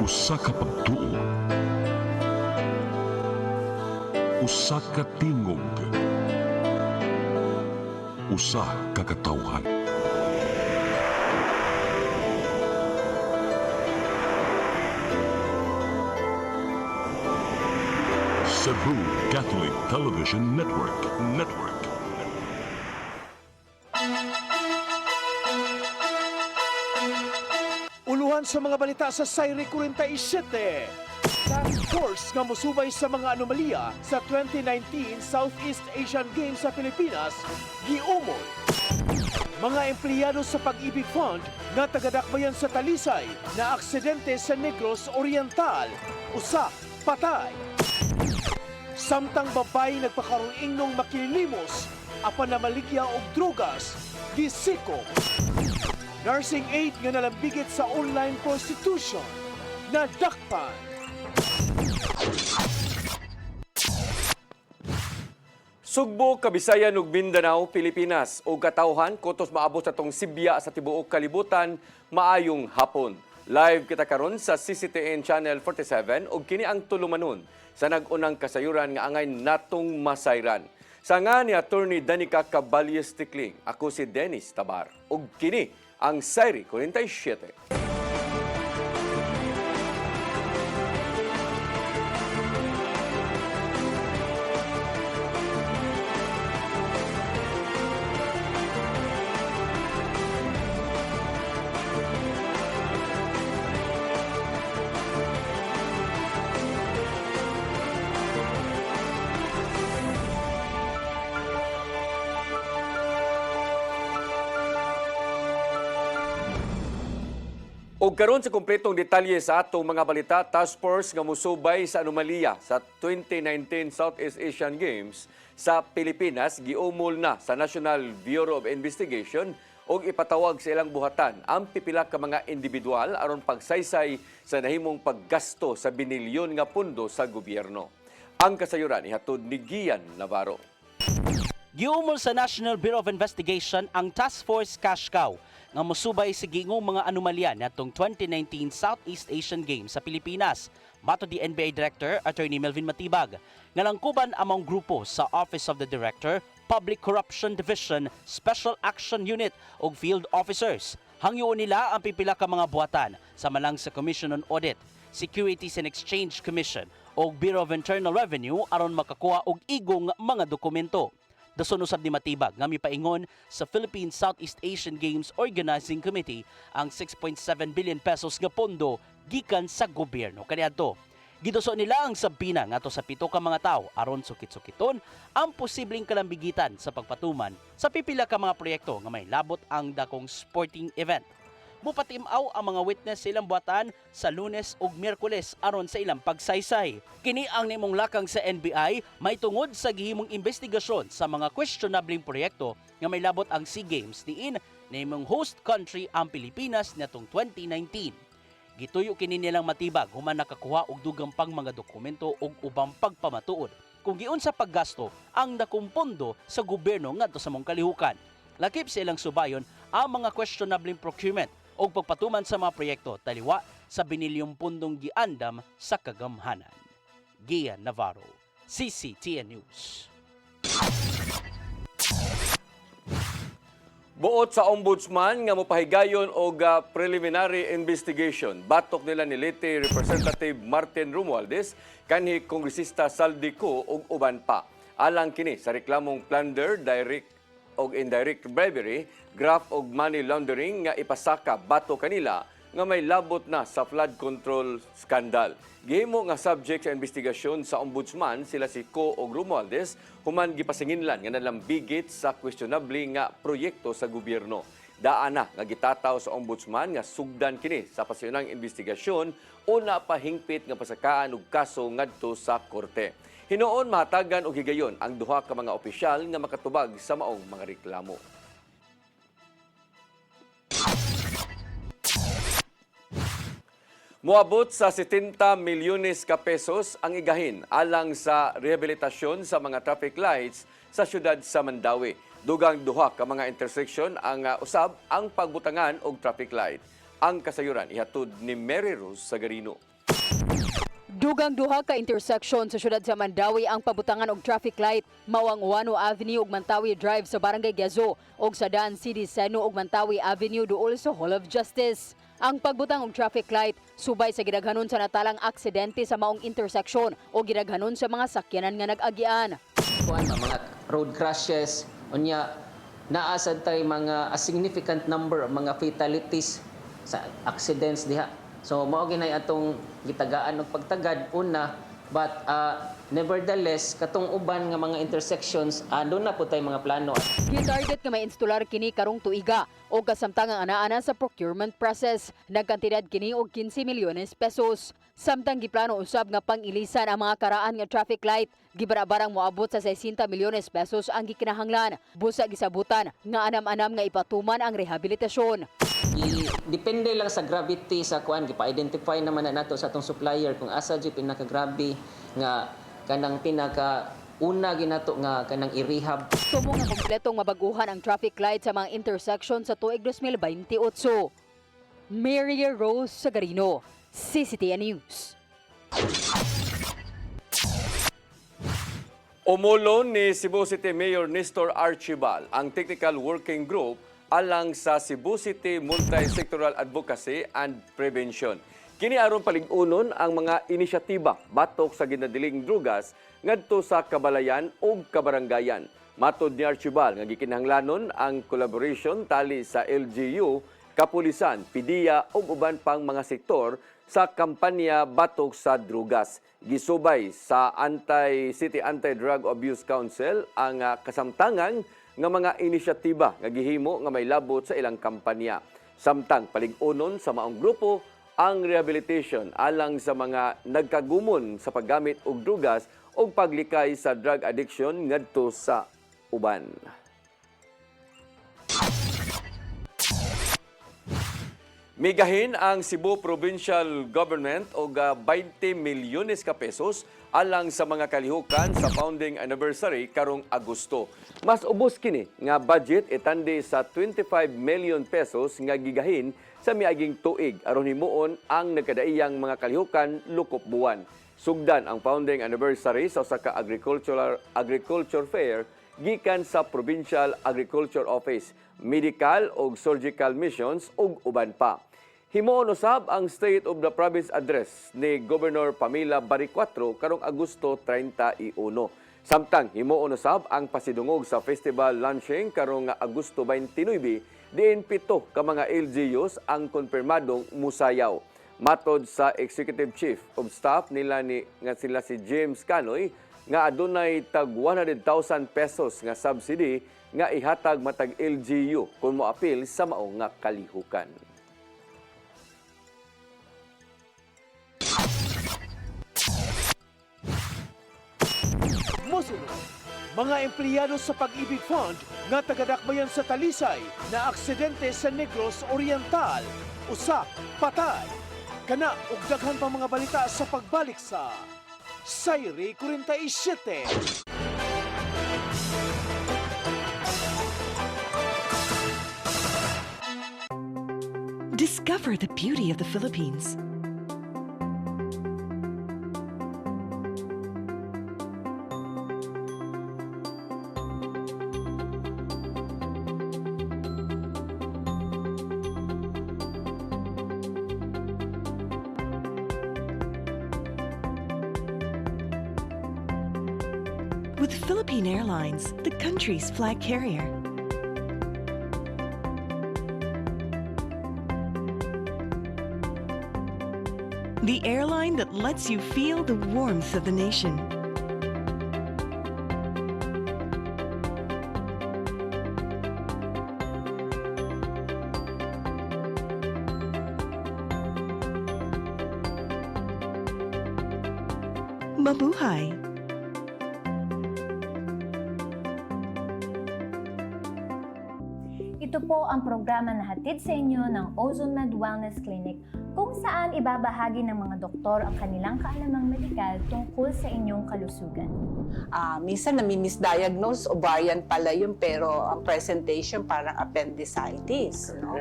Usa ka pagtuo, usa ka tingog, usa ka katawhan. Cebu Catholic Television Network. Uluhan sa mga balita sa Sayri 47. Task Force nga musubay sa mga anomalya sa 2019 Southeast Asian Games sa Pilipinas, giumol. Mga empleyado sa Pag-ibig Fund nga tagadakbayan sa Talisay na aksidente sa Negros Oriental, usa patay. Samtang babae nagpakaroon ingnong makililimos, apan na maligya og drugas, gisiko. Nursing aid nga nalambigit sa online prostitution, nadakpan. Sugbo, Kabisayan ug Mindanao, Pilipinas ug katawhan kutos maabot sa tong Sibya sa tibuok kalibutan, maayong hapon. Live kita karon sa CCTN Channel 47 ug kini ang tulumanon sa nag-unang kasayuran nga angay natong masayran. Sa nga ni Attorney Danica Caballes Tikling, ako si Dennis Tabar ug kini ang Sayri 47. Og karon sa kumpletong detalye sa atong mga balita, Task Force nga musubay sa anomalya sa 2019 Southeast Asian Games sa Pilipinas giumol na sa National Bureau of Investigation og ipatawag sa ilang buhatan ang pipila ka mga individual aron pagsaysay sa nahimong paggasto sa binilyon nga pundo sa gobyerno. Ang kasayuran ihatod ni Gian Navarro. Giumol sa National Bureau of Investigation ang Task Force Cash Cow nga musubay sa gingong mga anomalya natong 2019 Southeast Asian Games sa Pilipinas. Mato di NBI Director Attorney Melvin Matibag nga langkuban among grupo sa Office of the Director, Public Corruption Division, Special Action Unit ug Field Officers. Hangyoon nila ang pipila ka mga buhatan sama lang sa Commission on Audit, Securities and Exchange Commission ug Bureau of Internal Revenue aron makakuha og igong mga dokumento. Dason usab ni Matibag nga mipaingon sa Philippine Southeast Asian Games Organizing Committee ang 6.7 billion pesos nga pondo gikan sa gobyerno kaniadto. Giduso nila ang sabina ngadto sa 7 ka mga tawo aron sukit-sukiton ang posibleng kalambigitan sa pagpatuman sa pipila ka mga proyekto nga may labot ang dakong sporting event. Mupatimaw ang mga witness sa ilang buhatan sa Lunes ug Miyerkules aron sa ilang pagsaysay. Kini ang nimong lakang sa NBI may tungod sa gihimong investigasyon sa mga questionabling proyekto nga may labot ang SEA Games diin nimong host country ang Pilipinas natong 2019. Gituyo kini nilang Matibag human nakakuha og dugang pang mga dokumento ug ubang pagpamatuod kung giun sa paggasto ang dakong pondo sa gobyerno ngadto sa mong kalihukan. Lakip sa ilang subayon ang mga questionabling procurement o pagpatuman sa mga proyekto taliwa sa binilyong pundong giandam sa kagamhanan. Gian Navarro, CCTN News. Buot sa Ombudsman nga mopahigayon og preliminary investigation. Batok nila ni Leyte Representative Martin Romualdez kanhi Kongresista Saldico ug uban pa. Alang kini sa reklamong plunder, direct og indirect bribery, graft og money laundering nga ipasaka bato kanila nga may labot na sa flood control scandal. Gihimo nga subject sa investigasyon sa Ombudsman sila si Ko og Romualdez human gipasinginlan nga nalambigit sa questionable nga proyekto sa gobyerno. Daan na nga gitataw sa Ombudsman nga sugdan kini sa pasyonang investigasyon o napahingpit nga pasakaan og kaso ngadto sa korte. Hinoon mahatagan og higayon ang duha ka mga opisyal nga makatubag sa maong mga reklamo. Moabot sa 70 milyones ka pesos ang igahin alang sa rehabilitasyon sa mga traffic lights sa syudad sa Mandawi. Dugang duha ka mga intersection ang usab ang pagbutangan og traffic light. Ang kasayuran ihatod ni Mary Rose Sagarino. Dugang duha ka intersection sa syudad sa Mandawi ang pabutangan og traffic light mao ang Uano Avenue ug Mantawi Drive sa Barangay Gazo ug sa Daan City Seno ug Mantawi Avenue duol sa Hall of Justice. Ang pagbutang og traffic light subay sa gidaghanon sa natalang aksidente sa maong intersection o gidaghanon sa mga sakyanan nga nag-agian. Kuan mga road crashes unya naa sad tay mga a significant number of mga fatalities sa accidents diha. So mao ginay atong gitagaan og pagtagad una, but nevertheless katong uban nga mga intersections doon na po tay mga plano. Gitarget nga ma-instalar kini karong tuiga o kasamtangang ana-ana sa procurement process. Nagkantidad kini og 15 milyones pesos. Samtang giplano usab nga pang-ilisan ang mga karaan nga traffic light, gibara-barang moabot sa 60 milyones pesos ang gikinahanglan. Busa gisabutan nga anam-anam nga ipatuman ang rehabilitasyon. Depende lang sa gravity sa kuan gipa-identify naman na nato sa atong supplier kung asa di pinaka-grabe nga kanang pinaka una ginato nga kanang i-rehab. Sumo nga kompletong mabaguhan ang traffic light sa mga intersection sa tuig 2028. Mary Rose Sagarino, CCTN News. Umulon ni Cebu City Mayor Nestor Archibal ang Technical Working Group alang sa Cebu City Multi-Sectoral Advocacy and Prevention. Kini aron palig-unon ang mga inisyatiba batok sa ginadiling drugas ngadto sa kabalayan ug kabarangayan. Matod ni Archibal nga gikinahanglanon ang collaboration tali sa LGU, kapulisan, PDEA ug uban pang mga sektor sa kampanya batok sa drugas. Gisubay sa City Anti-Drug Abuse Council ang kasamtangan nga mga inisyatiba nga gihimo nga may labot sa ilang kampanya. Samtang palig-unon sa maong grupo ang rehabilitation alang sa mga nagkagumon sa paggamit og drugas o paglikay sa drug addiction ngadto sa uban. Migahin ang Cebu Provincial Government og 20 milyones ka pesos alang sa mga kalihukan sa founding anniversary karong Agosto. Mas ubos kini nga budget itandi sa 25 million pesos nga gigahin sa miaging tuig aron himuon ang nagkadaiyang mga kalihukan lukop buwan. Sugdan ang founding anniversary sa usa ka agriculture fair gikan sa Provincial Agriculture Office, medical ug surgical missions ug uban pa. Himuon usab ang State of the Province address ni Governor Pamela Baricuatro karong Agosto 31. Samtang himuon usab ang pasidungog sa festival launching karong Agosto 29, diin 7 ka mga LGUs ang konfirmadong musayaw. Matod sa Executive Chief of Staff nila nga sila si James Canoy nga adunay tag 100,000 pesos nga subsidy nga ihatag matag LGU kung moapil sa maong nga kalihukan. Mosunod, mga empleyado sa Pag-ibig Fund nga tagadakbayan sa Talisay na aksidente sa Negros Oriental. Usa, patay. Kana ug daghan pa mga balita sa pagbalik sa Sayri 47. Discover the beauty of the Philippines. With Philippine Airlines, the country's flag carrier. The airline that lets you feel the warmth of the nation. Mabuhay! Ito po ang programa na hatid sa inyo ng OzoneMed Wellness Clinic kung saan ibabahagi ng mga doktor ang kanilang kaalamang medikal tungkol sa inyong kalusugan. Minsan nami-misdiagnose, ovarian pala yun, pero ang presentation parang appendicitis. No?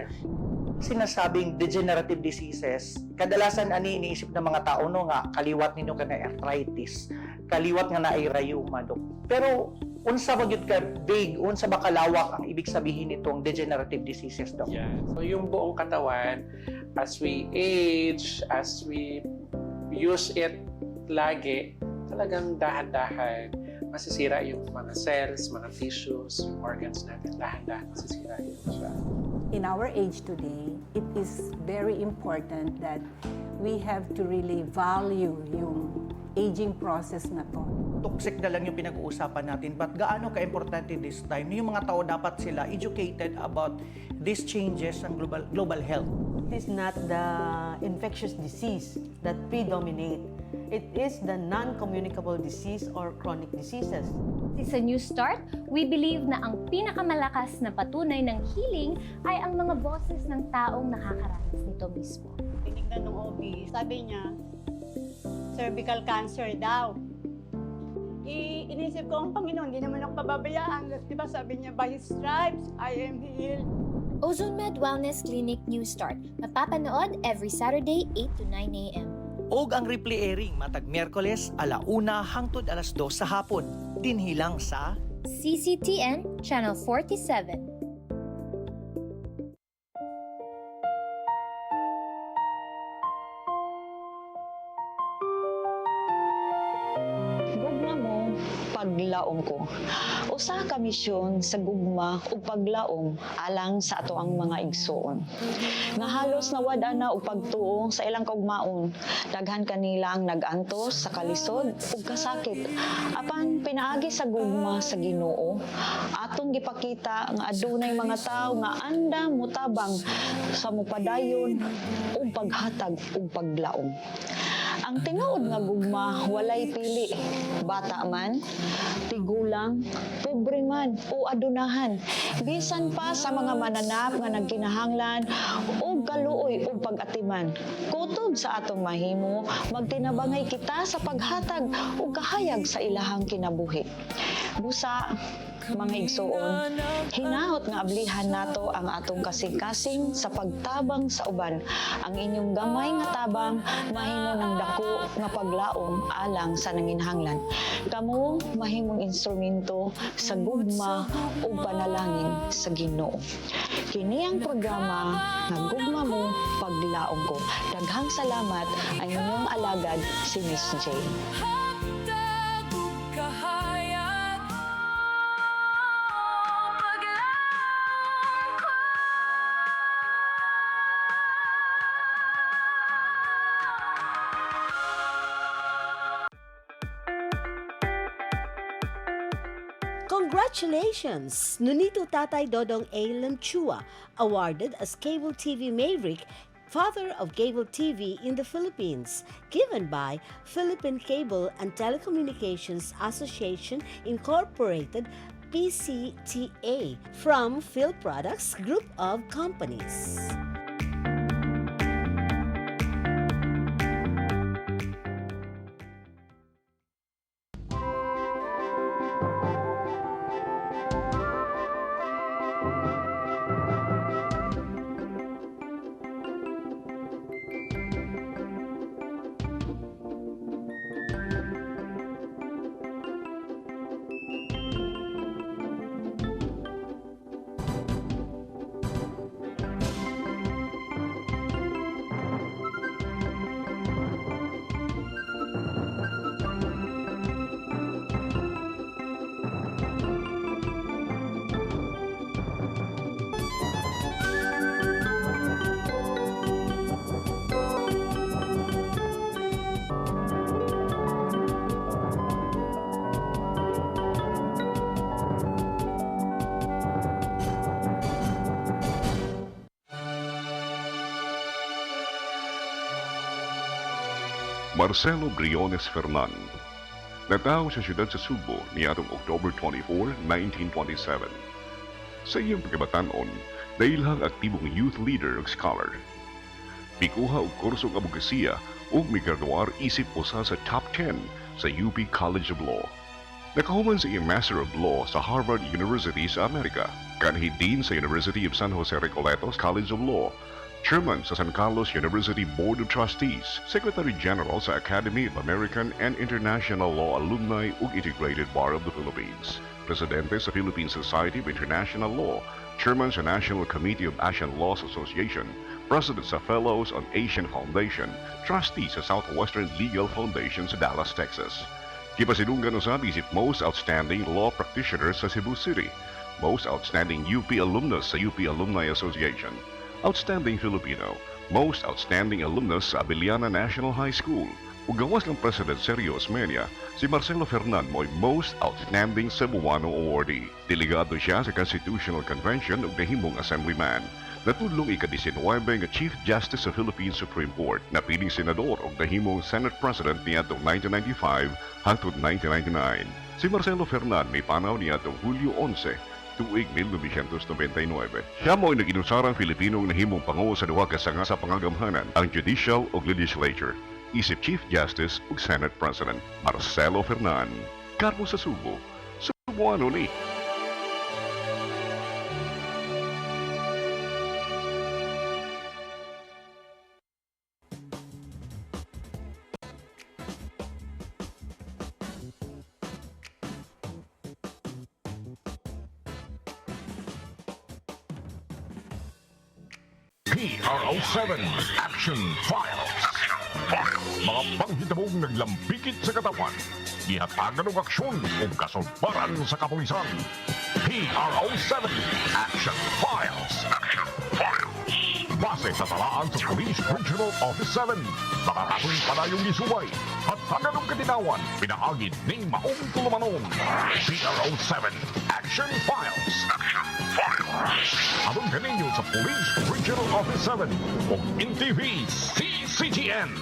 sinasabing degenerative diseases, kadalasan ani iniisip ng mga tao no nga kaliwat ninyo ka na arthritis, kaliwat nga na ay rheuma, Dok. Pero unsa ba gyud ka big, unsa ba kalawak ang ibig sabihin nitong degenerative diseases, Dok? Yeah. So yung buong katawan, as we age, as we use it lagi, talagang dahan-dahan masisira yung mga cells, mga tissues, yung organs natin, dahan-dahan masisira yun siya. In our age today, it is very important that we have to really value yung aging process na to. Toxic na lang yung pinag-uusapan natin, but gaano ka-importante this time? Yung mga tao dapat sila educated about these changes ng global health. It is not the infectious disease that predominate. It is the non-communicable disease or chronic diseases. Sa New Start, we believe na ang pinakamalakas na patunay ng healing ay ang mga boses ng taong nakakaranas nito mismo. Tinignan ng OB, sabi niya, cervical cancer daw. Inisip ko ang Panginoon, hindi naman ako pababayaan. Diba sabi niya, by His stripes, I am healed. Ozone Med Wellness Clinic New Start. Mapapanood every Saturday, 8 to 9 a.m. Og ang replay airing matag Miyerkules 1:00 hangtod 2:00 sa hapon. Dinhilang sa CCTN Channel 47. Gugma mo, paglaom ko. Usa ka misyon sa gugma ug paglaom alang sa ato ang mga igsoon. Nga halos nawad ana og pagtuo sa ilang kaugmaon. Daghan kanila ang nag-antos sa kalisod ug kasakit. Apan pinaagi sa gugma sa Ginoo, atong gipakita nga adunay mga tawo nga andam mutabang sa mupadayon ug paghatag ug paglaom. Ang tinuod nga gugma walay pili, bata man, tigulang, pobre man o adunahan. Bisan pa sa mga mananap nga nagkinahanglan o galuoy o pag-atiman. Kutob sa atong mahimo, magtinabangay kita sa paghatag o kahayag sa ilahang kinabuhi. Busa, mga igsoon, hinahot nga ablihan nato ang atong kasing-kasing sa pagtabang sa uban. Ang inyong gamay nga tabang mahimo ng dako nga paglaom alang sa nanginhanglan. Kamo mahimong instrumento sa gugma o panalangin sa Ginoo. Kini ang programa nga Gugma Mo, Paglaom Ko. Daghang salamat ang inyong alagad si Miss J. Congratulations! Nunito Tatay Dodong A. Lamchua, awarded as Cable TV Maverick, Father of Cable TV in the Philippines, given by Philippine Cable and Telecommunications Association Incorporated, PCTA, from Phil Products Group of Companies. Marcelo Briones Fernan, nataw sa siyudad sa Subo niadtong October 24, 1927. Sa iyang pagkabatanon, dailhang aktibong youth leader ug scholar. Pikuha og kurso ng abogasiya ug migraduar isip usa sa top 10 sa UP College of Law. Nakahuman sa iyang Master of Law sa Harvard University sa Amerika, kanhi Dean sa University of San Jose Recoletos College of Law, Chairman sa San Carlos University Board of Trustees, Secretary General sa Academy of American and International Law Alumni ug Integrated Bar of the Philippines, Presidente sa Philippine Society of International Law, Chairman sa National Committee of Asian Laws Association, President sa Fellows on Asian Foundation, Trustee sa Southwestern Legal Foundation sa Dallas, Texas. Kipasidunggan usab isip Most Outstanding Law Practitioner sa Cebu City, Most Outstanding UP Alumnus sa UP Alumni Association, Outstanding Filipino, Most Outstanding Alumnus sa Abiliana National High School, ug gawas ng President Sergio Osmeña, si Marcelo Fernan mo'y Most Outstanding Cebuano Awardee. Delegado siya sa Constitutional Convention ug nahimong Assemblyman. Natudlong ika-19 nga Chief Justice sa Philippine Supreme Court, napiling senador ug nahimong Senate President niadtong 1995 hangtod 1999. Si Marcelo Fernan may panaw niadtong Hulyo 11, tuig 1999. Siya mo'y nag-inusarang Filipinong nahimong panguo sa duha ka sanga sa pangagamhanan, ang Judicial ug Legislature. Isip Chief Justice ug Senate President Marcelo Fernan. Karmo sa Subo, Cebuano ni. PRO7 Action Files. Mga panghitabong naglambikit sa katawan, ihatagan ng aksyon o kasulbaran sa kapulisan. PRO7 Action Files. Base sa talaan sa Police Regional Office 7, nakakatoy panayong isubay at taganong katinawan, pinaagid ng maong tulumanon. PRO7 Action Files. Abang kaninyo sa Police Regional Office 7 o NTV CCGN.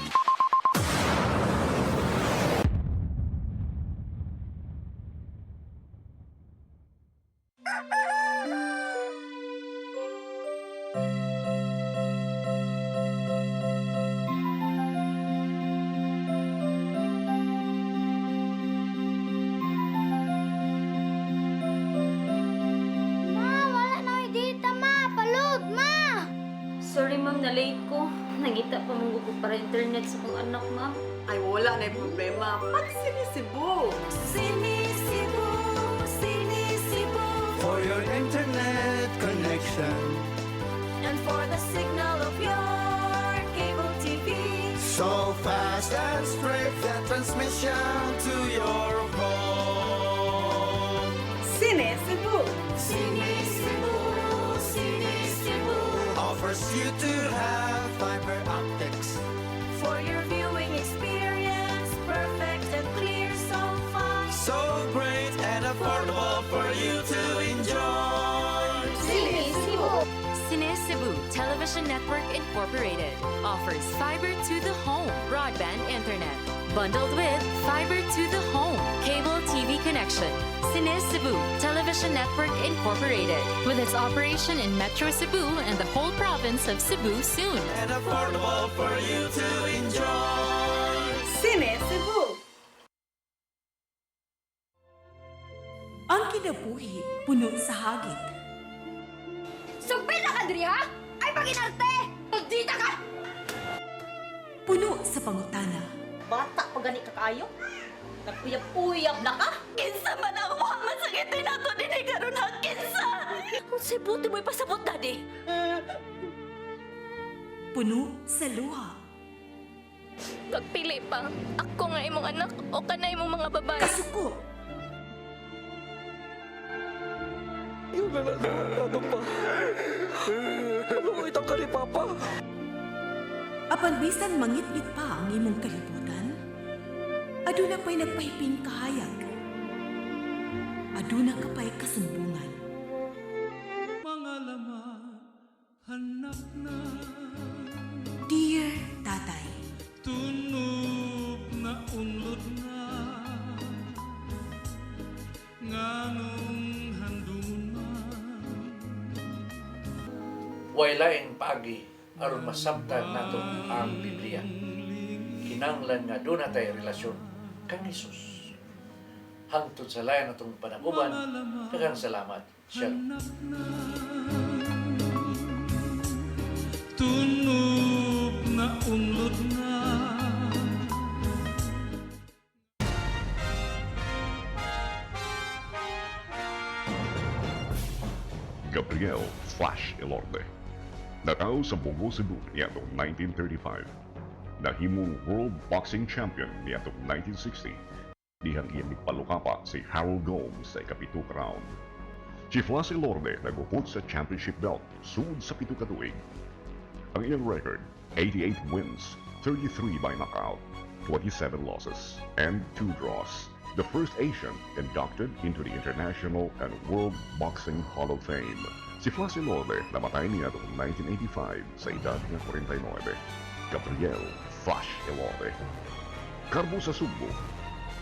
Sorry ma'am, na-late ko. Nangita pa mong gusto para internet sa kong anak, ma'am. Ay, wala na yung problema. Pag sinisibo. Sinisibo, sinisibo. For your internet connection. And for the signal of your cable TV. So fast and straight, that transmission to your home. Sinisibo. Sinisibo, Sinisibo offers you to have fiber optics. For your viewing experience, perfect and clear so fast. So great and affordable for you to enjoy. Sinisibo. Cine Cebu Television Network Incorporated offers fiber to the home broadband internet bundled with fiber to the home cable TV connection. Cine Cebu Television Network Incorporated with its operation in Metro Cebu and the whole province of Cebu soon. And affordable for you to enjoy. Cine Cebu. Ang kinabuhi puno sa hagit. Sugpil na ka, Dri, ha? Ay, pag-inarte! Dita ka! Puno sa pangutana. Bata pa gani ka kayo? Nagpuyab-puyab na ka? Kinsa man ang Muhammad sa gitin nato din ay karon ha? Kinsa! Kung sibuti mo'y pasabot, Daddy. Puno sa luha. Pagpili pa, ako nga imong anak o kanay imong mga babae. Kasuko. Yung nananado pa. Maluit ang ka ni Papa. Apan bisan mangit-ngit pa ang imong kalibutan, aduna pa'y nagpahiping kahayag. Aduna ka pa'y kasumbungan. Mga laman, hanap na. Dear Tatay, Tunog na unlot na. Nganong handungan. Waylaing pagi aron masabtan nato ang Biblia. Kinanglan nga doon natay relasyon kang Jesus. Hangtod sa layan natong panaguban, daghang salamat. Shalom. tunog na unlod na. Gabriel Flash Elorde. Natao sa Bugo, Cebu niadtong 1935. Nahimong World Boxing Champion niadtong 1960. Dihang iyang nagpalukapa si Harold Gomes sa ikapito round. Si Flash Elorde nagupot sa championship belt sud sa pito ka tuig. Ang iyang record, 88 wins, 33 by knockout, 27 losses, and 2 draws. The first Asian inducted into the International and World Boxing Hall of Fame. Si Flash Elorde namatay niya noong 1985 sa edad ng 49. Gabriel Flash Elorde. Karbo sa Sugbo.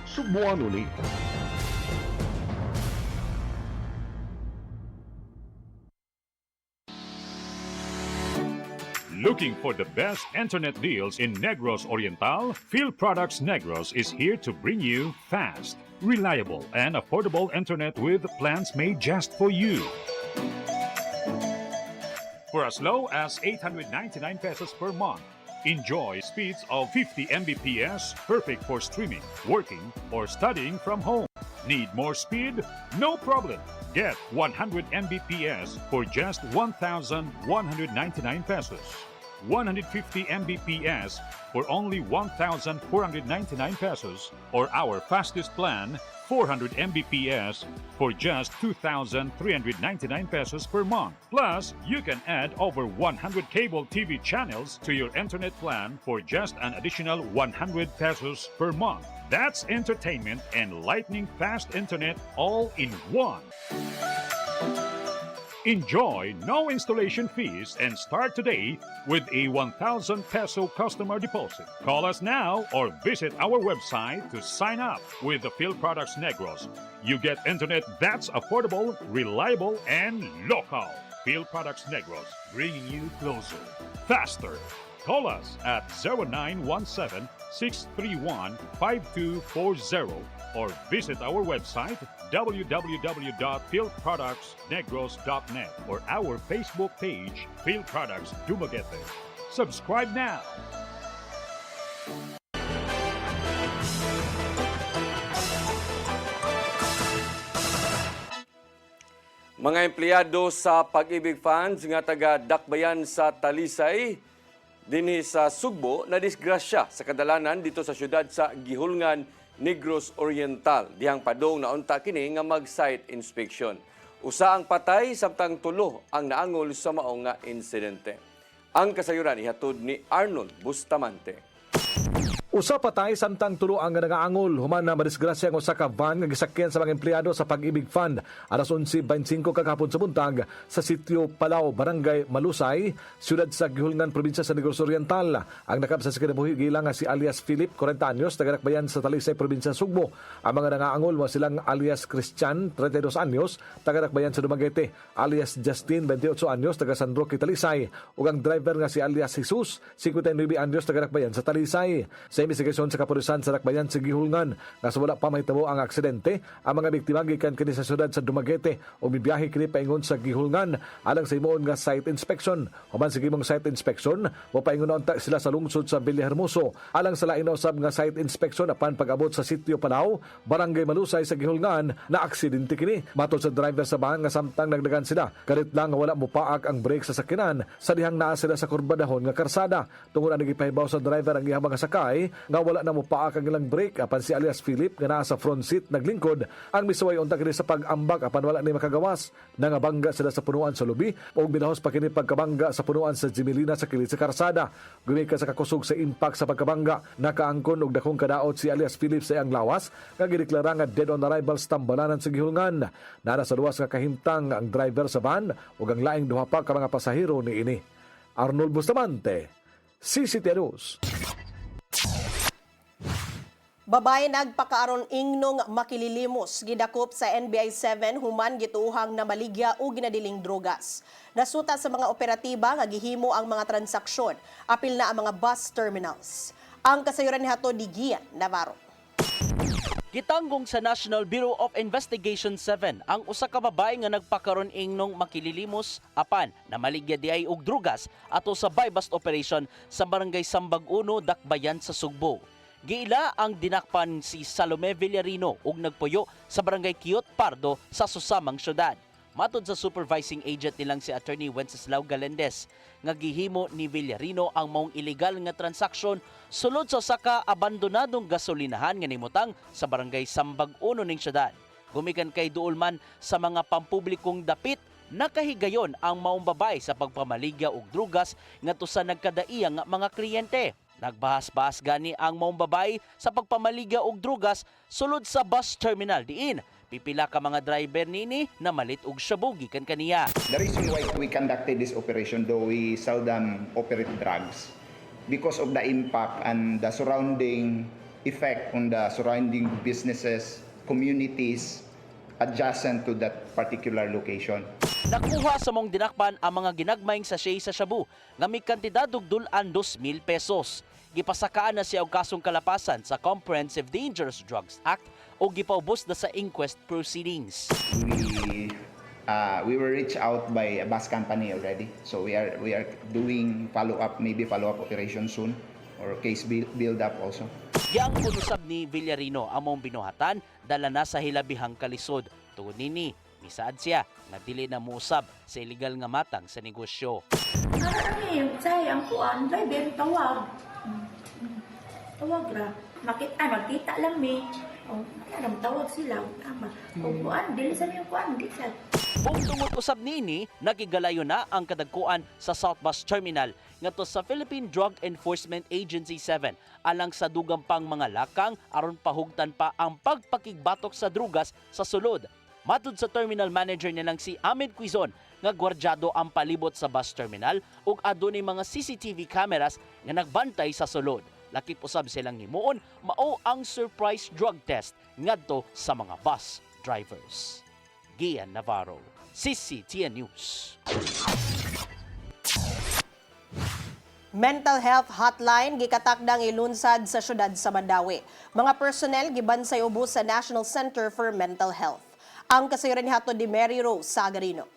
Sugboano ni. Looking for the best internet deals in Negros Oriental? Phil Products Negros is here to bring you fast, reliable, and affordable internet with plans made just for you. For as low as 899 pesos per month, enjoy speeds of 50 Mbps, perfect for streaming, working, or studying from home. Need more speed? No problem. Get 100 Mbps for just 1,199 pesos. 150 Mbps for only 1,499 pesos, or our fastest plan, 400 Mbps for just 2,399 pesos per month. Plus, you can add over 100 cable TV channels to your internet plan for just an additional 100 pesos per month. That's entertainment and lightning fast internet all in one. Enjoy no installation fees and start today with a 1,000 peso customer deposit. Call us now or visit our website to sign up with the Phil Products Negros. You get internet that's affordable, reliable, and local. Phil Products Negros, bringing you closer, faster. Call us at 0917-631-5240 or visit our website www.philproductsnegros.net or our Facebook page, Phil Products Dumaguete. Subscribe now! Mga empleyado sa Pag-ibig Funds nga taga Dakbayan sa Talisay, dinhi sa Sugbo, na disgrasya sa kadalanan dito sa syudad sa Gihulngan, Negros Oriental. Dihang padong naunta kini nga mag-site inspection. Usa ang patay samtang tulo ang naangol sa maong nga insidente. Ang kasayuran ihatod ni Arnold Bustamante. Usa patay samtang tulo ang nagaangol human na madisgrasya ang usa ka van nga gisakyan sa mga empleyado sa Pag-ibig Fund alas 11:25 kagahapon sa buntag sa sitio Palao, Barangay Malusay, siyudad sa Gihulngan, probinsya sa Negros Oriental. Ang nakab sa kinabuhi gilang nga si alias Philip, 40 anyos, taga Dakbayan sa Talisay, probinsya Sugbo. Ang mga nangaangol mo silang alias Christian, 32 anyos, taga Dakbayan sa Dumaguete, alias Justin, 28 anyos, taga San Roque, Talisay, ug ang driver nga si alias Jesus, 59 anyos, taga Dakbayan sa Talisay. Sa investigasyon sa kapulisan sa Dakbayan sa Gihulngan nga sa wala pa mahitabo ang aksidente, ang mga biktima gikan kini sa syudad sa Dumaguete o mibiyahe kini paingon sa Gihulngan alang sa himuon nga site inspection. Human sa gimong site inspection, mopaingon unta sila sa lungsod sa Villahermoso alang sa lain na usab nga site inspection apan pag-abot sa sitio Palao, Barangay Malusay sa Gihulngan, na aksidente kini. Matod sa driver sa van nga samtang nagdagan sila, kalit lang nga wala mopaak ang brake sa sakyanan sa dihang naa sila sa kurbadahon nga karsada. Tungod ang nagipahibaw sa driver ang ihabang nga sakay nga wala na mopaak ang ilang brake apan si alias Philip nga naa sa front seat naglingkod ang misuway unta kini sa pag-ambak apan wala ni makagawas. Nangabangga sila sa punuan sa lubi ug binahos pa kini pagkabangga sa punuan sa Jimelina sa kilid sa karsada. Gumika sa kakusog sa impact sa pagkabangga, nakaangkon og dakong kadaot si alias Philip sa iyang lawas nga gideklara nga dead on arrival sa tambalanan sa Gihulngan. Nara sa luwas nga kahimtang ang driver sa van ug ang laing duha pa ka mga pasahero ni ini. Arnold Bustamante, CCTV News. Babae nagpakaaron ingnong makililimos gidakop sa NBI 7 human gituuhang na maligya o ginadiling drogas. Nasuta sa mga operatiba nga gihimo ang mga transaksyon, apil na ang mga bus terminals. Ang kasayuran ni Hato di Gian Navarro. Gitanggong sa National Bureau of Investigation 7 ang usa ka babae nga nagpakaron ingnog makililimos apan na maligya diay og drugas ato sa buy-bust operation sa barangay Sambag 1, Dakbayan sa Sugbo. Giila ang dinakpan si Salome Villarino ug nagpuyo sa barangay Kiyot Pardo sa susamang syudad. Matod sa supervising agent nilang si Attorney Wenceslao Galendez, nga gihimo ni Villarino ang maong illegal nga transaksyon sulod sa saka abandonadong gasolinahan nga nimutang sa barangay Sambag 1 ning syudad. Gumikan kay duol man sa mga pampublikong dapit, nakahigayon ang maong babae sa pagpamaligya og drugas ngadto sa nagkadaiya nga mga kliyente. Nagbahas-bahas gani ang maong babae sa pagpamaligya og drugas sulod sa bus terminal diin. Pipila ka mga driver nini na malit og shabu gikan kaniya. The reason why we conducted this operation, though we seldom operate drugs, because of the impact and the surrounding effect on the surrounding businesses, communities adjacent to that particular location. Nakuha sa mong dinakpan ang mga ginagmayng sachet sa shabu nga may kantidad og dulan 2,000 pesos. Gipasakaan na siya og kasong kalapasan sa Comprehensive Dangerous Drugs Act o gipaubos na sa inquest proceedings. We were reached out by a bus company already, so we are doing follow-up operation soon, or case build up also. Yang punusab ni Villarino among binuhatan dala na sa hilabihang kalisod. Tungod nini, misaad siya nga dili na muusab sa illegal nga matang sa negosyo. Sayang ko ang driver tawag. Tawag ra. Magkita lang mi. Tawag sila. Kuan, dili sa niyo kuan, di sa. Kung tungod usab nini, nagigalayo na ang kadagkuan sa South Bus Terminal ngadto sa Philippine Drug Enforcement Agency 7 alang sa dugang pang mga lakang aron pahugtan pa ang pagpakigbatok sa drugas sa sulod. Matud sa terminal manager nilang si Ahmed Quizon nga gwardyado ang palibot sa bus terminal ug adunay mga CCTV cameras nga nagbantay sa sulod. Lakip usab silang himuon mao ang surprise drug test ngadto sa mga bus drivers. Gian Navarro, CCTN News. Mental health hotline gikatakdang ilunsad sa syudad sa Mandawi. Mga personnel gibansay ubos sa National Center for Mental Health. Ang kasayuran ni hatod ni Mary Rose Sagarino.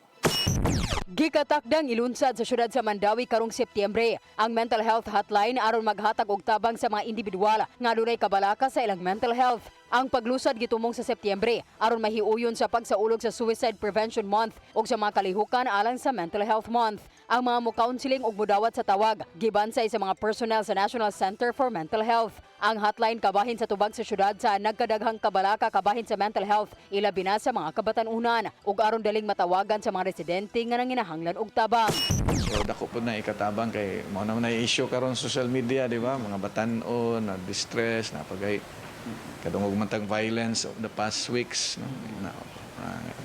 Gikatakdang ilunsad sa syudad sa Mandawi karong Setyembre ang mental health hotline aron maghatag og tabang sa mga individual nga adunay kabalaka sa ilang mental health. Ang paglusad gitumong sa Setyembre aron mahiuyon sa pagsaulog sa Suicide Prevention Month ug sa mga kalihukan alang sa Mental Health Month. Ang mga mo-counseling ug modawat sa tawag gibansay sa mga personnel sa National Center for Mental Health. Ang hotline kabahin sa tubag sa syudad sa nagkadaghang kabalaka kabahin sa mental health ilabi na sa mga kabatan-unan ug aron daling matawagan sa mga residente nga nanginahanglan og tabang. So dako po na ikatabang kay mao naman na issue karon social media, di ba? Mga batan-on, na distress, na pagay kadungog man tag violence of the past weeks, no?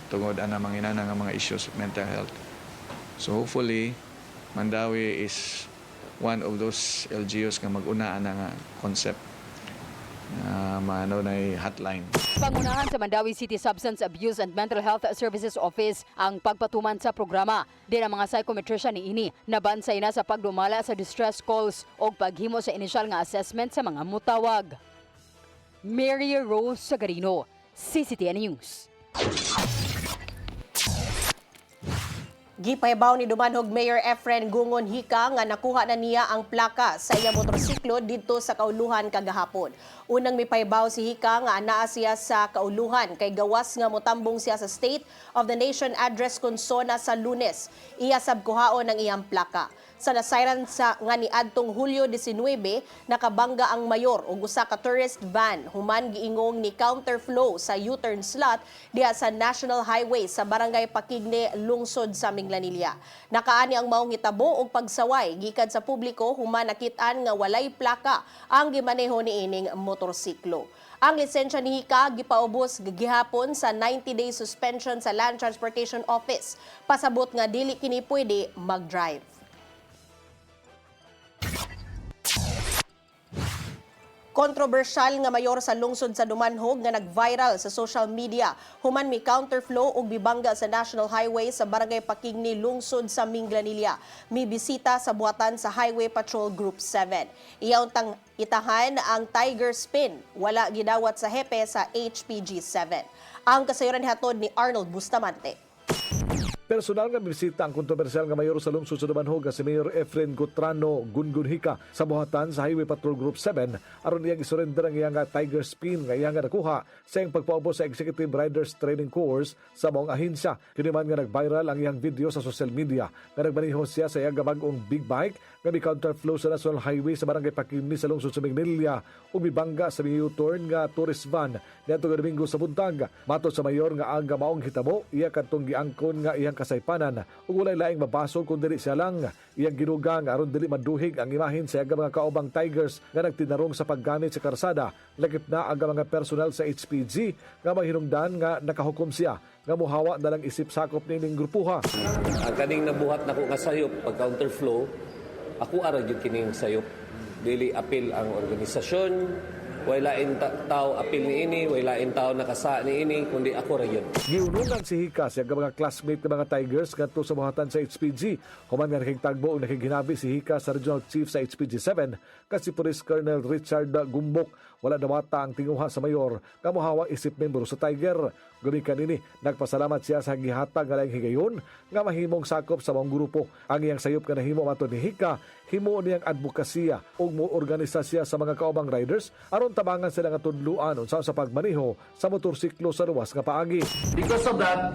Tungod ana mangina nga mga issues of mental health. So hopefully Mandawi is one of those LGUs nga mag-una na nga concept na maano na hotline. Pangunahan sa Mandawi City Substance Abuse and Mental Health Services Office ang pagpatuman sa programa. Din ang mga psychometrician niini nabansay na sa pagdumala sa distress calls o paghimo sa initial nga assessment sa mga mutawag. Mary Rose Sagarino, CCTN News. Gipahibaw ni Dumanhog Mayor Efren Gungon Hika nga nakuha na niya ang plaka sa iyang motorsiklo dito sa Kauluhan kagahapon. Unang mipahibaw si Hika nga anaa siya sa Kauluhan kay gawas nga motambong siya sa State of the Nation address konsona sa Lunes. Iya sab kuhaon ang iyang plaka. Sa nasayran sa nga ni adtong Hulyo 19, nakabangga ang mayor ug usa ka tourist van human giingong ni counterflow sa U-turn slot diha sa National Highway sa Barangay Pakigne, lungsod sa Minglanilla. Nakaani ang maong hitabo og pagsaway gikan sa publiko human nakit-an nga walay plaka ang gimaneho niining motorsiklo. Ang lisensya ni Hika gipaubos gihapon sa 90-day suspension sa Land Transportation Office. Pasabot nga dili kini pwede mag-drive. Kontrobersyal nga mayor sa lungsod sa Dumanhog nga nag-viral sa social media. Human mi counterflow ug bibangga sa National Highway sa Barangay Pakigni, lungsod sa Minglanilla. Mi bisita sa buhatan sa Highway Patrol Group 7. Iyaw tang itahan ang Tiger Spin. Wala gidawat sa hepe sa HPG 7. Ang kasayuran hatod ni Arnold Bustamante. Personal nga bisita ang kontrobersyal nga mayor sa lungsod sa Dumanhog nga si Mayor Efren Gotrano Gungunhika sa buhatan sa Highway Patrol Group 7 aron iyang isurrender ang iyang Tiger Spin nga iyang nakuha sa iyang pagpaubos sa Executive Riders Training Course sa maong ahensya. Kini man nga nag-viral ang iyang video sa social media nga nagmaneho siya sa iyang bag-ong big bike nga mi counterflow sa National Highway sa Barangay Pakimni sa lungsod sa Minglanilla ug mibangga sa U-turn nga tourist van niadto nga Domingo sa buntag. Matod sa mayor nga ang maong hitabo iya kadtong giangkon nga iyang kasaypanan ug walay laing mabasol kun dili siya lang iyang ginugang aron dili maduhig ang imahen sa iyang mga kaubang Tigers nga nagtinarong sa paggamit sa karsada. Lagip na ang mga personal sa HPG nga mahinungdan nga nakahukom siya nga muhawa na lang isip sakop nining grupuha. Ang kaning nabuhat nako nga sayop pag counterflow, ako ara gyud kining sayop. Dili apil ang organisasyon, wala in tao apil ni ini, wala in tao nakasa ni ini, kundi ako ra yun. Giunungan si Hika sa mga classmate ng mga Tigers ngadto sa buhatan sa HPG. Human nga nakigtagbo o nakiginabi si Hika sa Regional Chief sa HPG 7 kasi Police Colonel Richard Gumbok. Wala dawata ang tinguha sa mayor nga mohawa isip membro sa Tiger. Gumikan ini, nagpasalamat siya sa gihatag nga laing higayon nga mahimong sakop sa mga grupo. Ang iyang sayop nga nahimo matod ni Hika, himo niyang advokasya ug moorganisasya sa mga kaubang riders aron tabangan sila nga tudluan unsa sa pagmaneho sa motorsiklo sa luwas nga paagi. Because of that,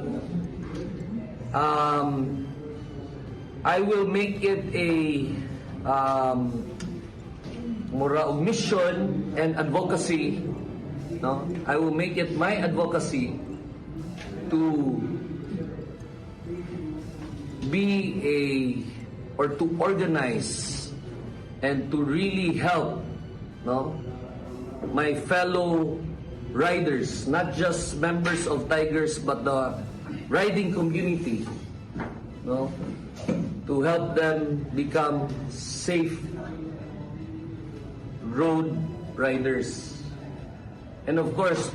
I will make it a mura og mission and advocacy, no? I will make it my advocacy to be or to organize and to really help, no, my fellow riders, not just members of Tigers but the riding community, no, to help them become safe road riders. And of course,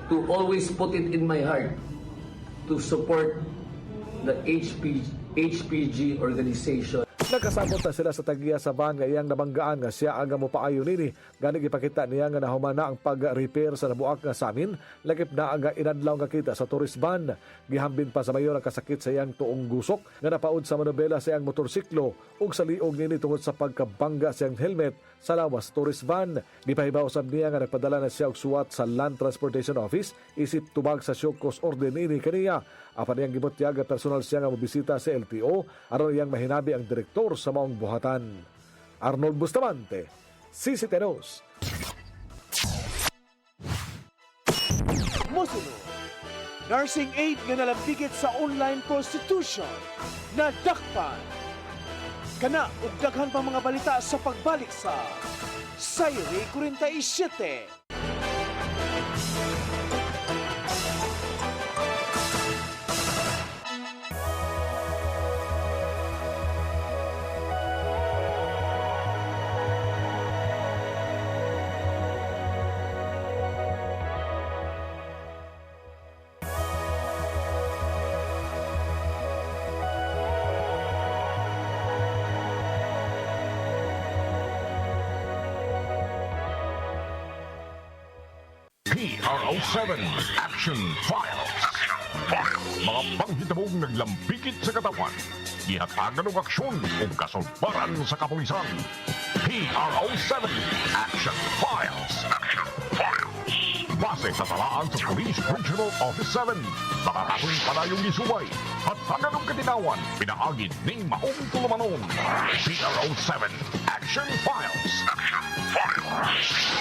to always put it in my heart to support the HPG organization. Nagkasabot na sila sa tagiya sa van nga iyang nabanggaan nga siya ang mopaayo nini. Gani ipakita niya nga nahuman na ang pag-repair sa nabuak nga samin. Lagip na ang inadlaw nga kita sa tourist van. Gihambin pa sa mayor ang kasakit sa iyang tuong gusok nga napaud sa manobela sa iyang motorsiklo ug sa liog nini tungod sa pagkabangga sa iyang helmet sa lawas tourist van. Gipahibaw sab niya nga nagpadala na siya og suwat sa Land Transportation Office isip tubag sa show cause order nini kaniya. Apan iyang gibutyag personal siya nga mobisita sa LTO aron iyang mahinabi ang direktor sa maong buhatan. Arnold Bustamante, CCTV News. Musunod, nursing aid nga nalambigit sa online prostitution na dakpan. Kana ug daghan pa mga balita sa pagbalik sa Sayri 47. PRO7 Action Files. Mga panghitabong naglambikit sa katawan. Gihatagan ng aksyon o kasulbaran sa kapulisan. PRO7 Action Files. Base sa talaan sa Police Regional Office 7. Nakakatuloy palayong gisubay at taganong katinawan pinaagid ng maong tulumanon. PRO7 Action Files.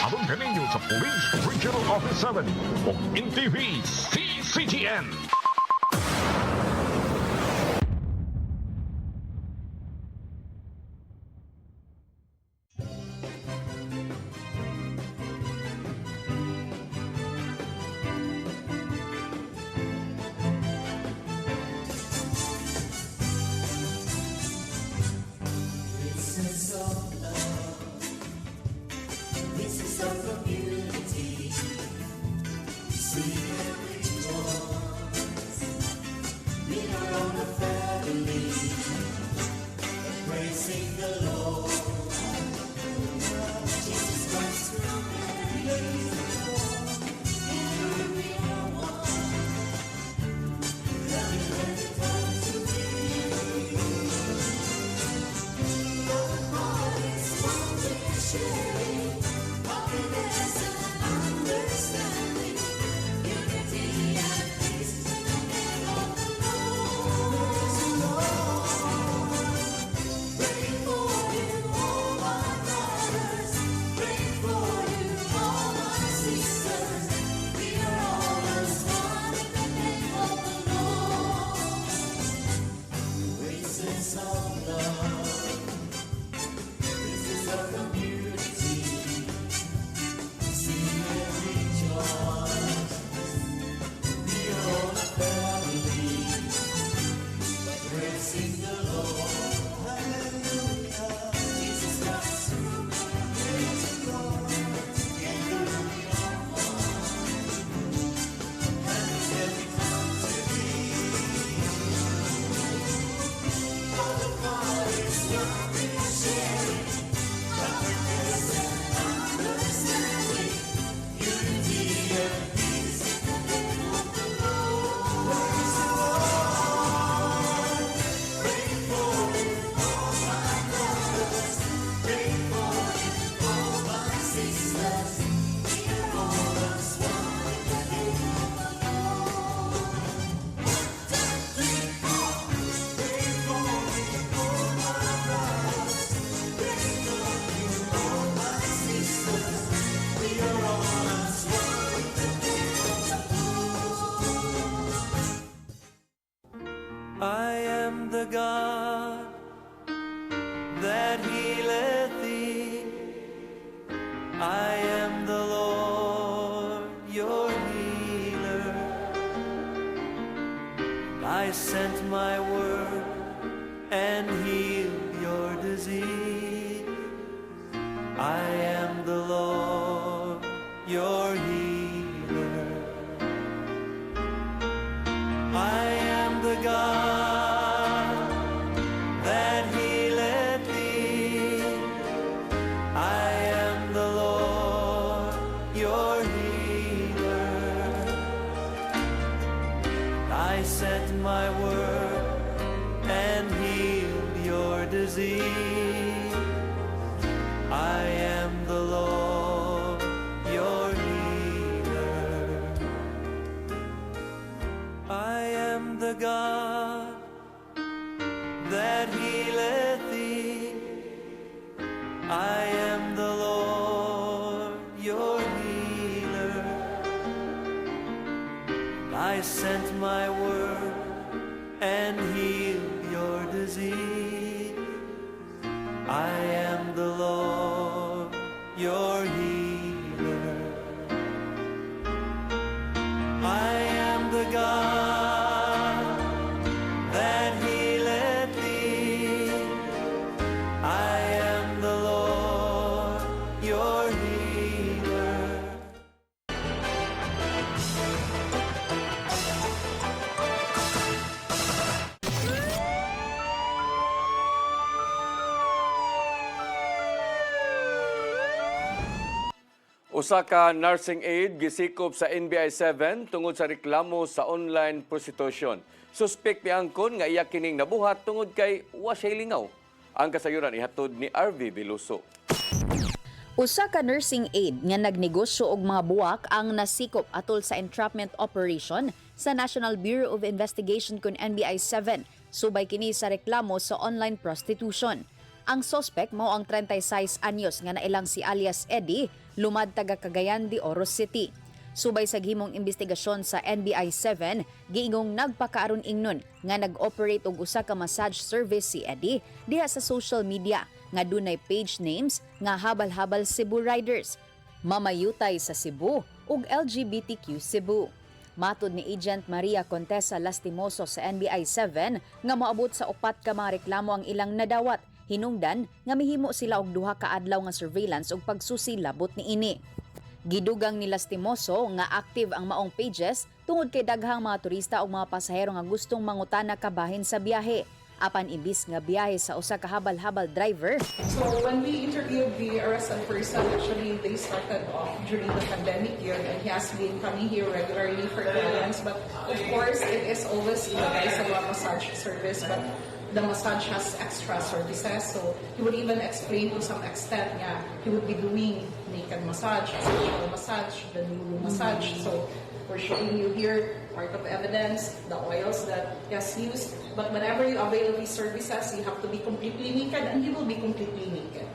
Abang kaninyo sa Police Regional Office 7 o NTV CCTN. I am the God that healeth thee. I am the Lord, your healer. I sent my word and healed your disease. I am the Lord, your healer. I am the God that healeth thee. I am the Lord, your healer. I sent my word and healed your disease. I am the Lord, your healer. I am the God that healeth thee. I am the Lord, your healer. I sent my word and healed your disease. I am the Lord, your healer. I am the God that healeth thee. I am the Lord, your healer. Usa ka nursing aide gisikop sa NBI-7 tungod sa reklamo sa online prostitution. Suspect niangkon nga iya kining nabuhat tungod kay wa siya lingaw. Ang kasayuran ihatod ni RV Veloso. Usa ka nursing aide nga nagnegosyo og mga buwak ang nasikop atol sa entrapment operation sa National Bureau of Investigation kun NBI-7 subay kini sa reklamo sa online prostitution. Ang suspect mao ang 36 anyos nga nailang si alias Eddie, lumad taga Cagayan de Oro City. Subay sa gihimong investigasyon sa NBI-7, giingong nagpakaaron ingnon nga nag-operate og usa ka massage service si Eddie diha sa social media nga dunay page names nga Habal-Habal Cebu Riders, Mamayutay sa Cebu ug LGBTQ Cebu. Matud ni Agent Maria Contessa Lastimoso sa NBI-7 nga moabot sa 4 ka mga reklamo ang ilang nadawat. Hinungdan nga mihimo sila og 2 ka adlaw nga surveillance ug pagsusi labot niini. Gidugang ni Lastimoso nga active ang maong pages tungod kay daghang mga turista ug mga pasahero nga gustong mangutana kabahin sa biyahe. Apan imbis nga biyahe sa usa ka habal-habal driver. So when we interviewed the arrested person, actually they started off during the pandemic year and he has been coming here regularly for clients. But of course, it is always guys a massage service, but the massage has extra services, so he would even explain to some extent, yeah, he would be doing naked massage, sexual massage, the new massage. So we're showing you here part of evidence, the oils that he has used. But whenever you avail these services, you have to be completely naked, and he will be completely naked.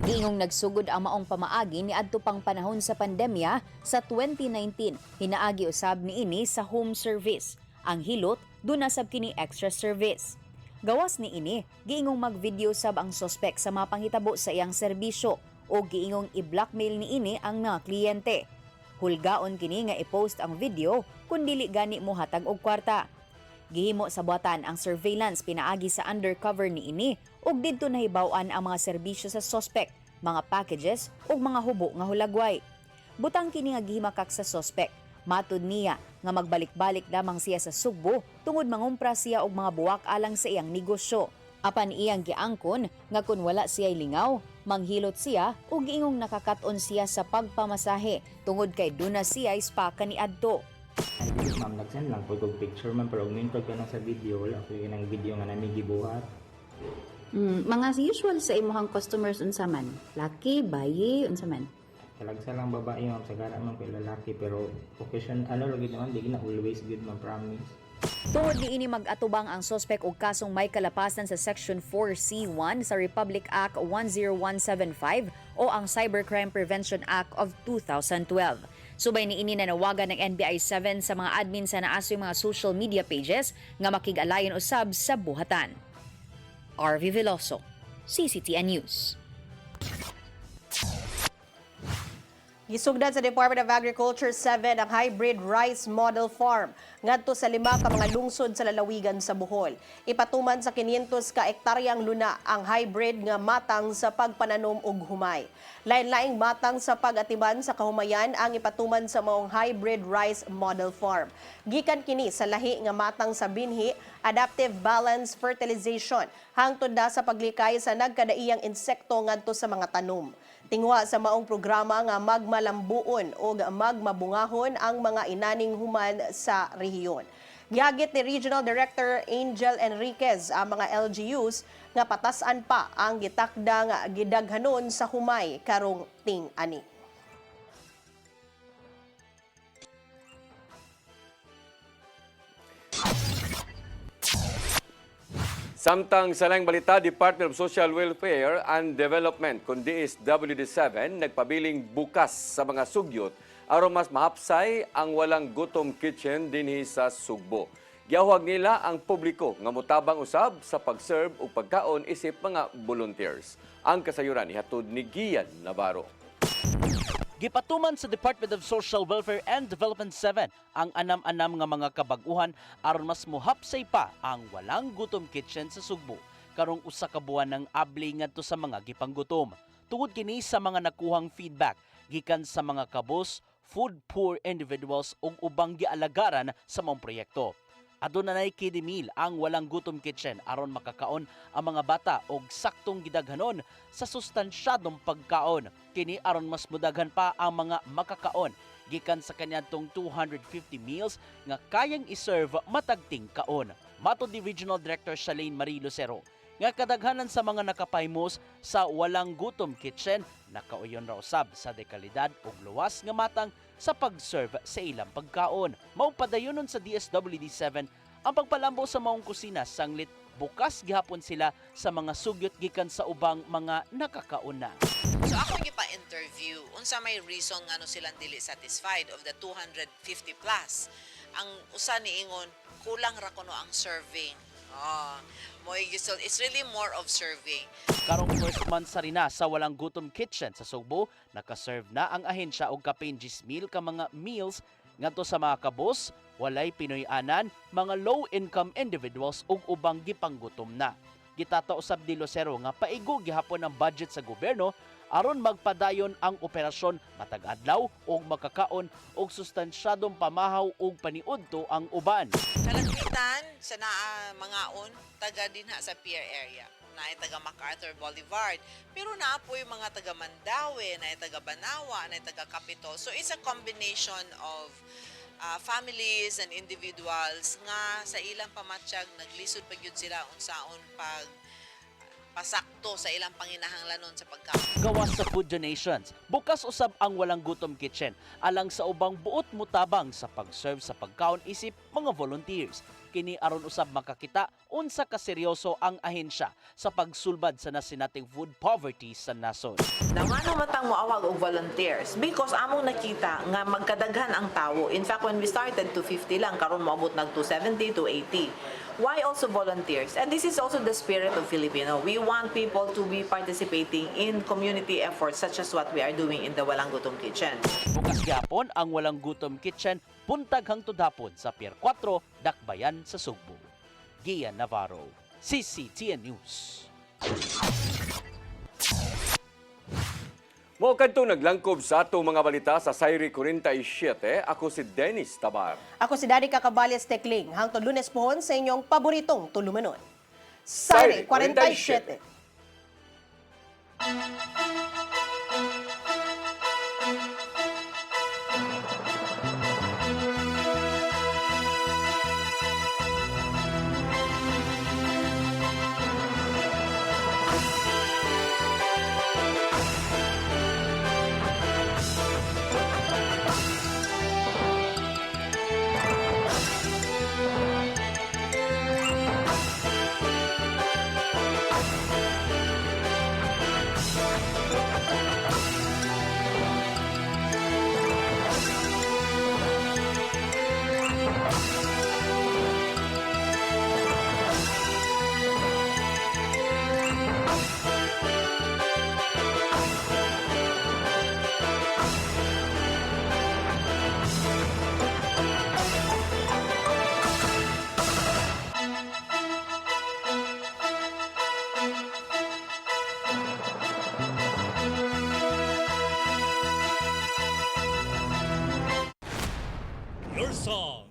Giingong nagsugod ang maong pamaagi ni adto pang panahon sa pandemya sa 2019, hinaagi usab niini sa home service. Ang hilot, duna sab kini extra service. Gawas ni ini, giingong mag-video sab ang suspect sa mga panghitabo sa iyang serbisyo o giingong i-blackmail ni ini ang mga kliyente. Hulgaon kini nga i-post ang video kung dili gani mo hatag og kwarta. Gihimo sa buhatan ang surveillance pinaagi sa undercover ni ini ug didto nahibaw-an ang mga serbisyo sa suspect, mga packages ug mga hubo nga hulagway. Butang kini nga gihimakak sa suspect. Matud niya nga magbalik-balik lamang siya sa Sugbo tungod mangumpra siya og mga buwak alang sa iyang negosyo. Apan iyang giangkon nga kun wala siya lingaw, manghilot siya ug giingong nakakaton siya sa pagpamasahe tungod kay duna siya spa kaniadto. Ma'am, nag-send lang po kong picture man pero umintrog ka na sa video, wala ko yung video nga namin gibuhat. Mga usual sa imuhang customers unsa man? Laki, bayi, unsa man? Talagsa lang babae ma'am, sagara man kay lalaki pero occasion lagi naman di na always good man, promise. Tungod ni ini mag-atubang ang suspect og kasong may kalapasan sa Section 4C1 sa Republic Act 10175 o ang Cybercrime Prevention Act of 2012. Subay ni ini nanawagan ng NBI-7 sa mga admin sa naasoy mga social media pages nga makig-alayon usab sa buhatan. RV Veloso, CCTN News. Gisugdan sa Department of Agriculture 7 ang hybrid rice model farm ngadto sa 5 ka mga lungsod sa lalawigan sa Bohol. Ipatuman sa 500 ka ektaryang luna ang hybrid nga matang sa pagpananom og humay. Lain-laing matang sa pag-atiman sa kahumayan ang ipatuman sa maong hybrid rice model farm. Gikan kini sa lahi nga matang sa binhi, adaptive balance fertilization hangtod na sa paglikay sa nagkadaiyang insekto ngadto sa mga tanom. Tingwa sa maong programa nga magmalambuon o magmabungahon ang mga inaning human sa rehiyon. Gihagit ni Regional Director Angel Enriquez ang mga LGUs nga patasan pa ang gitakda nga gidaghanon sa humay karong ting-ani. Samtang sa laing balita, Department of Social Welfare and Development, kundi is WD7, nagpabiling bukas sa mga sugyot aron mas mahapsay ang walang gutom kitchen dinhi sa Sugbo. Giyahuag nila ang publiko nga motabang usab sa pag-serve o pagkaon isip mga volunteers. Ang kasayuran ni hatod ni Gian Navarro. Gipatuman sa Department of Social Welfare and Development 7 ang anam-anam nga mga kabaguhan aron mas muhapsay pa ang walang gutom kitchen sa Sugbo karong usa ka buwan ng abli ngadto sa mga gipanggutom. Tungod kini sa mga nakuhang feedback gikan sa mga kabus, food poor individuals ug ubang gialagaran sa mga proyekto. Adunay kidimil ang walang gutom kitchen aron makakaon ang mga bata og saktong gidaghanon sa sustansyadong pagkaon. Kini aron mas mudaghan pa ang mga makakaon gikan sa kaniadtong 250 meals nga kayang iserve matagting kaon. Matod ni Regional Director Charlene Marie Lucero nga kadaghanan sa mga nakapaymos sa walang gutom kitchen nakauyon ra usab sa dekalidad ug luwas nga matang sa pag-serve sa ilang pagkaon. Mao padayonon sa DSWD7 ang pagpalambo sa maong kusina sanglit bukas gihapon sila sa mga sugyot gikan sa ubang mga nakakaon na. So ako gipa-interview unsa may reason ngano silang dili satisfied of the 250 plus. Ang usa niingon kulang ra kuno ang serving. It's really more of serving. Karong first month sa rina sa walang gutom kitchen sa Sugbo, nakaserve na ang ahensya og kapin 10,000 ka mga meals ngadto sa mga kabos, walay Pinoy-anan, mga low-income individuals ug ubang gipanggutom na. Gitata usab ni Lucero nga paigo gihapon ang budget sa gobyerno aron magpadayon ang operasyon matag adlaw ug makakaon og sustansyadong pamahaw ug paniudto ang uban. Kalangitan sa naa mangaon taga dinha sa Pier area. Naay taga MacArthur Boulevard, pero naapoy mga taga Mandaue, naay taga Banawa, naay taga Capitol. So it's a combination of families and individuals nga sa ilang pamatsyag naglisod pa gyud sila unsaon pag pasakto sa ilang panginahanglanon sa pagkaon. Gawas sa food donations, bukas usab ang walang gutom kitchen alang sa ubang buot mutabang sa pag-serve sa pagkaon isip mga volunteers. Kini aron usab makakita unsa ka seryoso ang ahensya sa pagsulbad sa nasinating food poverty sa nason. Ngano matang moawag og volunteers because among nakita nga magkadaghan ang tawo. In fact, when we started 250 lang karon moabot nag 270 to 80. Why also volunteers? And this is also the spirit of Filipino. We want people to be participating in community efforts such as what we are doing in the Walang Gutom Kitchen. Bukas gyapon ang Walang Gutom Kitchen buntag hangtod hapon sa Pier 4, Dakbayan sa Sugbo. Gian Navarro, CCTN News. Mo kadto naglangkob sa atong mga balita sa Sayri 47. Ako si Dennis Tabar. Ako si Daddy Kakabales Tekling. Hangtod Lunes pohon sa inyong paboritong tulumanon. Sayri 47. your song.